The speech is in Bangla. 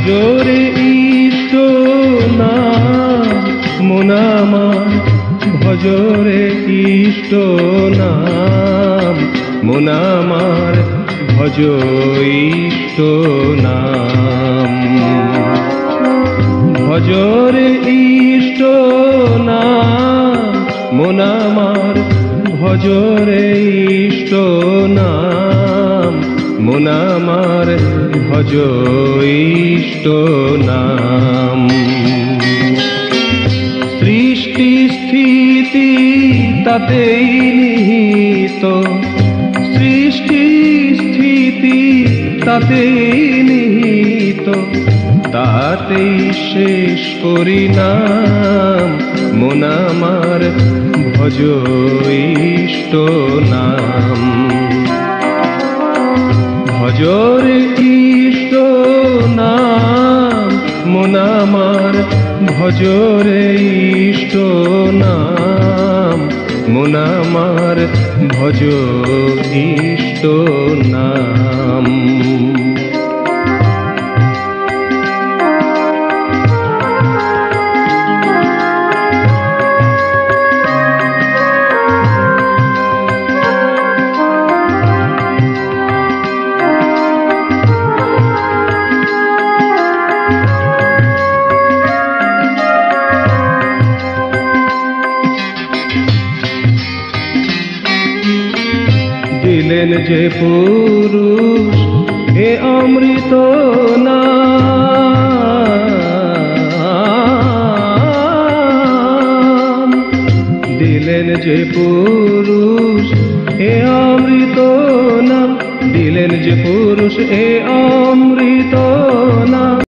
ভজরে ইষ্ট নাম মন আমার, ভজরে ইষ্ট নাম মন আমার, ভজ ইষ্ট নাম। ভজরে ইষ্ট নাম মন আমার, ভজরে ইষ্ট নাম মন আমার, ভজ ইষ্ট নাম। সৃষ্টি স্থিতি তাতেই নিহিত, সৃষ্টি স্থিতি তাতেই নিহিত, তাতেই শেষ পরিণাম মন আমার, ভজ ইষ্ট নাম। ভজরে ইষ্ট নাম মন আমার, ভজরে ইষ্ট নাম মন আমার, ভজ ইষ্ট নাম। দিলেন যে পুরুষ এ অমৃত নাম, দিলেন যে পুরুষ এ অমৃত নাম, দিলেন যে পুরুষ এ অমৃত